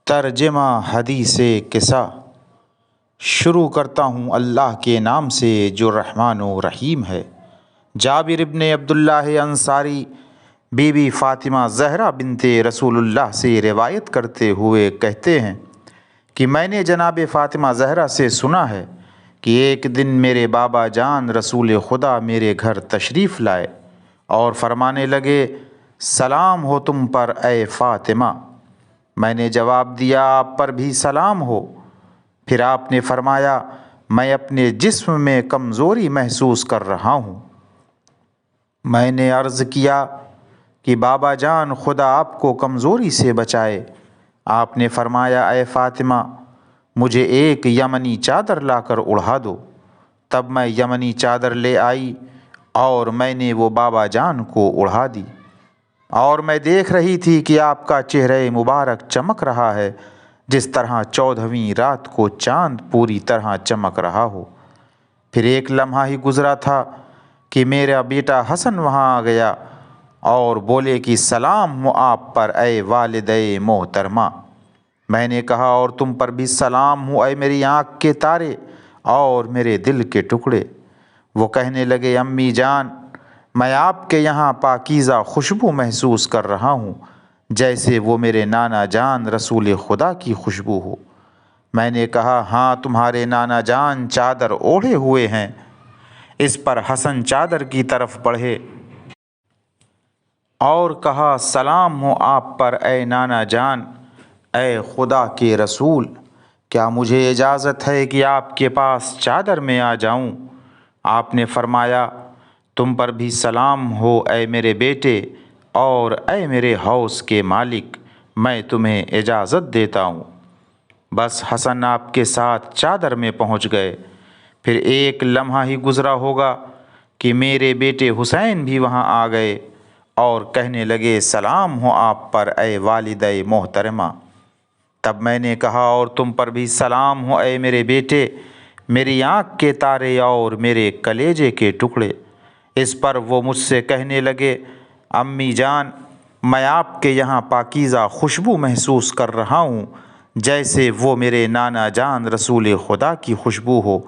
ترجمہ حدیث قصہ۔ شروع کرتا ہوں اللہ کے نام سے جو رحمان و رحیم ہے۔ جابر ابن عبداللہ انصاری بی بی فاطمہ زہرا بنت رسول اللہ سے روایت کرتے ہوئے کہتے ہیں کہ میں نے جناب فاطمہ زہرا سے سنا ہے کہ ایک دن میرے بابا جان رسول خدا میرے گھر تشریف لائے اور فرمانے لگے، سلام ہو تم پر اے فاطمہ۔ میں نے جواب دیا، آپ پر بھی سلام ہو۔ پھر آپ نے فرمایا، میں اپنے جسم میں کمزوری محسوس کر رہا ہوں۔ میں نے عرض کیا کہ بابا جان خدا آپ کو کمزوری سے بچائے۔ آپ نے فرمایا، اے فاطمہ مجھے ایک یمنی چادر لا کر اڑھا دو۔ تب میں یمنی چادر لے آئی اور میں نے وہ بابا جان کو اڑھا دی، اور میں دیکھ رہی تھی کہ آپ کا چہرہ مبارک چمک رہا ہے جس طرح 14ویں رات کو چاند پوری طرح چمک رہا ہو۔ پھر ایک لمحہ ہی گزرا تھا کہ میرا بیٹا حسن وہاں آ گیا اور بولے کہ سلام ہو آپ پر اے والدہ محترمہ۔ میں نے کہا، اور تم پر بھی سلام ہو اے میری آنکھ کے تارے اور میرے دل کے ٹکڑے۔ وہ کہنے لگے، امی جان میں آپ کے یہاں پاکیزہ خوشبو محسوس کر رہا ہوں جیسے وہ میرے نانا جان رسول خدا کی خوشبو ہو۔ میں نے کہا، ہاں تمہارے نانا جان چادر اوڑھے ہوئے ہیں۔ اس پر حسن چادر کی طرف بڑھے اور کہا، سلام ہو آپ پر اے نانا جان، اے خدا کے رسول، کیا مجھے اجازت ہے کہ آپ کے پاس چادر میں آ جاؤں؟ آپ نے فرمایا، تم پر بھی سلام ہو اے میرے بیٹے اور اے میرے حوض کے مالک، میں تمہیں اجازت دیتا ہوں۔ بس حسن آپ کے ساتھ چادر میں پہنچ گئے۔ پھر ایک لمحہ ہی گزرا ہوگا کہ میرے بیٹے حسین بھی وہاں آ گئے اور کہنے لگے، سلام ہو آپ پر اے والدہ محترمہ۔ تب میں نے کہا، اور تم پر بھی سلام ہو اے میرے بیٹے، میری آنکھ کے تارے اور میرے کلیجے کے ٹکڑے۔ اس پر وہ مجھ سے کہنے لگے، امی جان میں آپ کے یہاں پاکیزہ خوشبو محسوس کر رہا ہوں جیسے وہ میرے نانا جان رسول خدا کی خوشبو ہو۔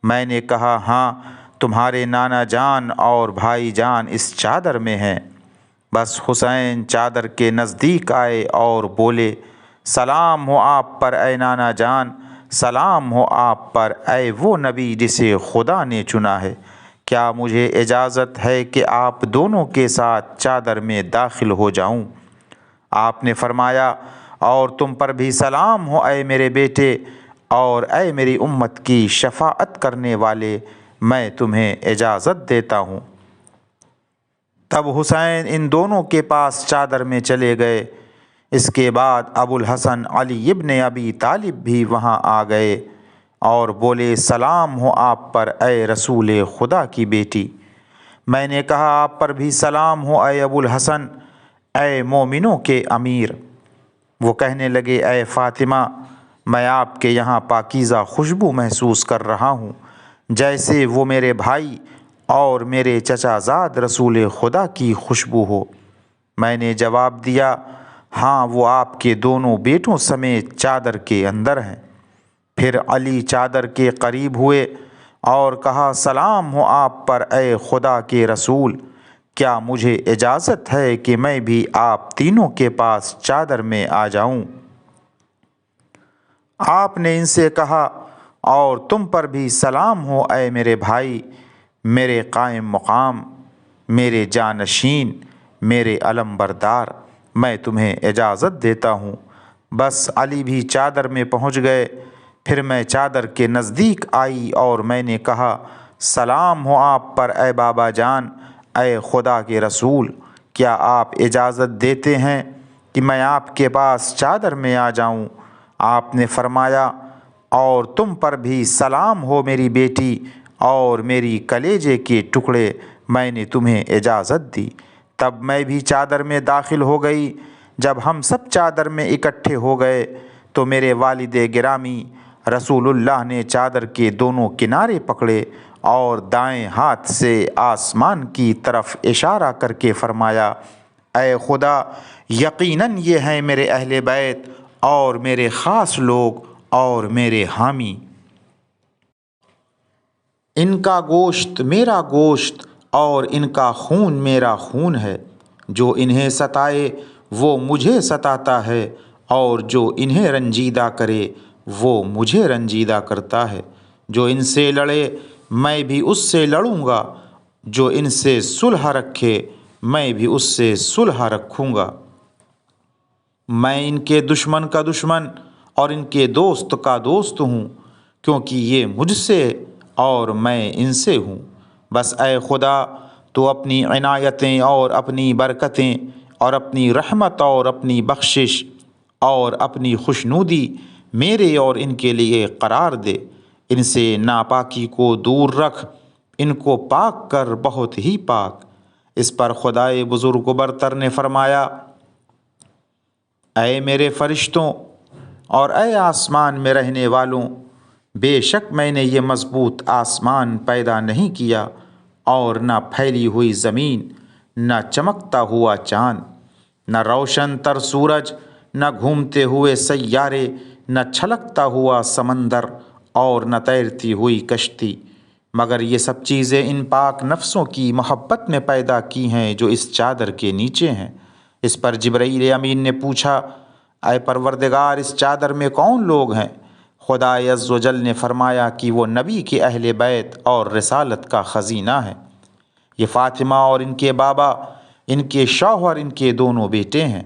میں نے کہا، ہاں تمہارے نانا جان اور بھائی جان اس چادر میں ہیں۔ بس حسین چادر کے نزدیک آئے اور بولے، سلام ہو آپ پر اے نانا جان، سلام ہو آپ پر اے وہ نبی جسے خدا نے چنا ہے۔ کیا مجھے اجازت ہے کہ آپ دونوں کے ساتھ چادر میں داخل ہو جاؤں؟ آپ نے فرمایا، اور تم پر بھی سلام ہو اے میرے بیٹے اور اے میری امت کی شفاعت کرنے والے، میں تمہیں اجازت دیتا ہوں۔ تب حسین ان دونوں کے پاس چادر میں چلے گئے۔ اس کے بعد ابو الحسن علی ابن ابی طالب بھی وہاں آ گئے اور بولے، سلام ہو آپ پر اے رسول خدا کی بیٹی۔ میں نے کہا، آپ پر بھی سلام ہو اے ابو الحسن، اے مومنوں کے امیر۔ وہ کہنے لگے، اے فاطمہ میں آپ کے یہاں پاکیزہ خوشبو محسوس کر رہا ہوں جیسے وہ میرے بھائی اور میرے چچا زاد رسول خدا کی خوشبو ہو۔ میں نے جواب دیا، ہاں وہ آپ کے دونوں بیٹوں سمیت چادر کے اندر ہیں۔ پھر علی چادر کے قریب ہوئے اور کہا، سلام ہو آپ پر اے خدا کے رسول، کیا مجھے اجازت ہے کہ میں بھی آپ تینوں کے پاس چادر میں آ جاؤں؟ آپ نے ان سے کہا، اور تم پر بھی سلام ہو اے میرے بھائی، میرے قائم مقام، میرے جانشین، میرے علم بردار، میں تمہیں اجازت دیتا ہوں۔ بس علی بھی چادر میں پہنچ گئے۔ پھر میں چادر کے نزدیک آئی اور میں نے کہا، سلام ہو آپ پر اے بابا جان، اے خدا کے رسول، کیا آپ اجازت دیتے ہیں کہ میں آپ کے پاس چادر میں آ جاؤں؟ آپ نے فرمایا، اور تم پر بھی سلام ہو میری بیٹی اور میری کلیجے کے ٹکڑے، میں نے تمہیں اجازت دی۔ تب میں بھی چادر میں داخل ہو گئی۔ جب ہم سب چادر میں اکٹھے ہو گئے تو میرے والد گرامی رسول اللہ نے چادر کے دونوں کنارے پکڑے اور دائیں ہاتھ سے آسمان کی طرف اشارہ کر کے فرمایا، اے خدا، یقیناً یہ ہیں میرے اہل بیت اور میرے خاص لوگ اور میرے حامی۔ ان کا گوشت میرا گوشت اور ان کا خون میرا خون ہے۔ جو انہیں ستائے وہ مجھے ستاتا ہے، اور جو انہیں رنجیدہ کرے وہ مجھے رنجیدہ کرتا ہے۔ جو ان سے لڑے میں بھی اس سے لڑوں گا، جو ان سے صلح رکھے میں بھی اس سے صلح رکھوں گا۔ میں ان کے دشمن کا دشمن اور ان کے دوست کا دوست ہوں، کیونکہ یہ مجھ سے اور میں ان سے ہوں۔ بس اے خدا، تو اپنی عنایتیں اور اپنی برکتیں اور اپنی رحمت اور اپنی بخشش اور اپنی خوشنودی میرے اور ان کے لیے قرار دے۔ ان سے ناپاکی کو دور رکھ، ان کو پاک کر بہت ہی پاک۔ اس پر خدائے بزرگ و برتر نے فرمایا، اے میرے فرشتوں اور اے آسمان میں رہنے والوں، بے شک میں نے یہ مضبوط آسمان پیدا نہیں کیا، اور نہ پھیلی ہوئی زمین، نہ چمکتا ہوا چاند، نہ روشن تر سورج، نہ گھومتے ہوئے سیارے، نہ چھلکتا ہوا سمندر، اور نہ تیرتی ہوئی کشتی، مگر یہ سب چیزیں ان پاک نفسوں کی محبت میں پیدا کی ہیں جو اس چادر کے نیچے ہیں۔ اس پر جبرائیل امین نے پوچھا، اے پروردگار، اس چادر میں کون لوگ ہیں؟ خدا عز و جل نے فرمایا کہ وہ نبی کے اہل بیت اور رسالت کا خزینہ ہے۔ یہ فاطمہ اور ان کے بابا، ان کے شوہر، ان کے دونوں بیٹے ہیں۔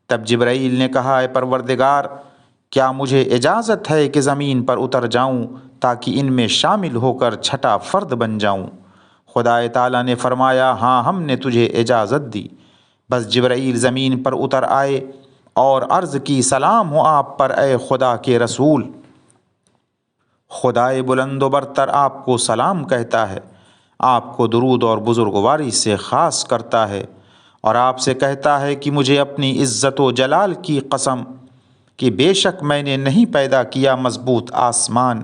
تب جبرائیل نے کہا، اے پروردگار، کیا مجھے اجازت ہے کہ زمین پر اتر جاؤں تاکہ ان میں شامل ہو کر چھٹا فرد بن جاؤں؟ خدا تعالیٰ نے فرمایا، ہاں، ہم نے تجھے اجازت دی۔ بس جبرائیل زمین پر اتر آئے اور عرض کی، سلام ہو آپ پر اے خدا کے رسول۔ خدائے بلند و برتر آپ کو سلام کہتا ہے، آپ کو درود اور بزرگواری سے خاص کرتا ہے، اور آپ سے کہتا ہے کہ مجھے اپنی عزت و جلال کی قسم کہ بے شک میں نے نہیں پیدا کیا مضبوط آسمان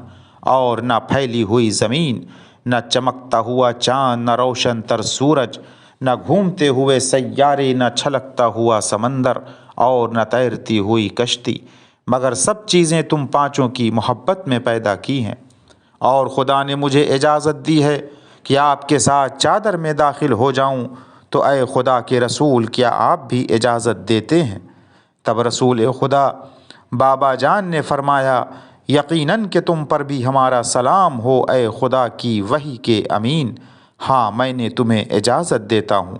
اور نہ پھیلی ہوئی زمین، نہ چمکتا ہوا چاند، نہ روشن تر سورج، نہ گھومتے ہوئے سیارے، نہ چھلکتا ہوا سمندر، اور نہ تیرتی ہوئی کشتی، مگر سب چیزیں تم پانچوں کی محبت میں پیدا کی ہیں۔ اور خدا نے مجھے اجازت دی ہے کہ آپ کے ساتھ چادر میں داخل ہو جاؤں، تو اے خدا کے رسول، کیا آپ بھی اجازت دیتے ہیں؟ تب رسول خدا بابا جان نے فرمایا، یقیناً کہ تم پر بھی ہمارا سلام ہو اے خدا کی وحی کے امین، ہاں، میں نے تمہیں اجازت دیتا ہوں۔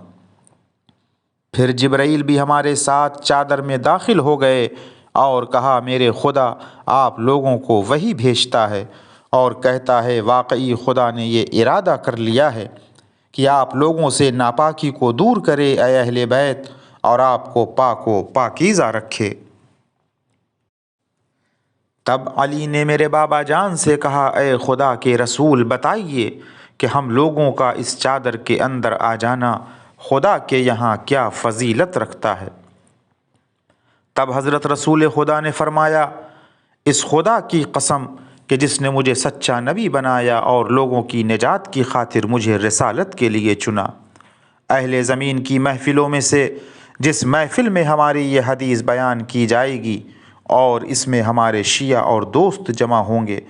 پھر جبرائیل بھی ہمارے ساتھ چادر میں داخل ہو گئے اور کہا، میرے خدا آپ لوگوں کو وحی بھیجتا ہے اور کہتا ہے، واقعی خدا نے یہ ارادہ کر لیا ہے کہ آپ لوگوں سے ناپاکی کو دور کرے اے اہل بیت، اور آپ کو پاک و پاکیزہ رکھے۔ تب علی نے میرے بابا جان سے کہا، اے خدا کے رسول، بتائیے کہ ہم لوگوں کا اس چادر کے اندر آ جانا خدا کے یہاں کیا فضیلت رکھتا ہے؟ تب حضرت رسول خدا نے فرمایا، اس خدا کی قسم کہ جس نے مجھے سچا نبی بنایا اور لوگوں کی نجات کی خاطر مجھے رسالت کے لیے چنا، اہل زمین کی محفلوں میں سے جس محفل میں ہماری یہ حدیث بیان کی جائے گی اور اس میں ہمارے شیعہ اور دوست جمع ہوں گے،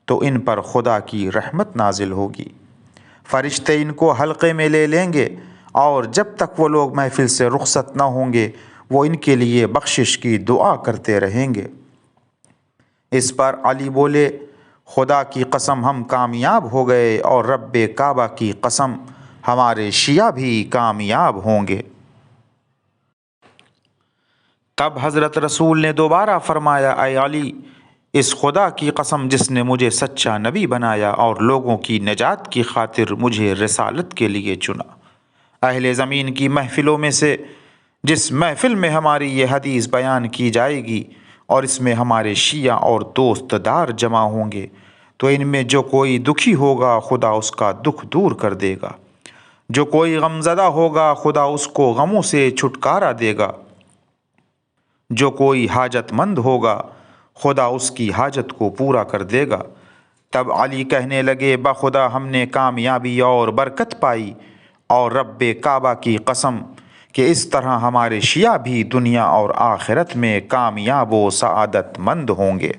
تو ان پر خدا کی رحمت نازل ہوگی۔ فرشتے ان کو حلقے میں لے لیں گے، اور جب تک وہ لوگ محفل سے رخصت نہ ہوں گے وہ ان کے لیے بخشش کی دعا کرتے رہیں گے۔ اس پر علی بولے، خدا کی قسم ہم کامیاب ہو گئے، اور رب کعبہ کی قسم ہمارے شیعہ بھی کامیاب ہوں گے۔ تب حضرت رسول نے دوبارہ فرمایا، اے علی، اس خدا کی قسم جس نے مجھے سچا نبی بنایا اور لوگوں کی نجات کی خاطر مجھے رسالت کے لیے چنا، اہل زمین کی محفلوں میں سے جس محفل میں ہماری یہ حدیث بیان کی جائے گی اور اس میں ہمارے شیعہ اور دوست دار جمع ہوں گے، تو ان میں جو کوئی دکھی ہوگا خدا اس کا دکھ دور کر دے گا، جو کوئی غمزدہ ہوگا خدا اس کو غموں سے چھٹکارا دے گا، جو کوئی حاجت مند ہوگا خدا اس کی حاجت کو پورا کر دے گا۔ تب علی کہنے لگے بخدا ہم نے کامیابی اور برکت پائی، اور رب کعبہ کی قسم کہ اس طرح ہمارے شیعہ بھی دنیا اور آخرت میں کامیاب و سعادت مند ہوں گے۔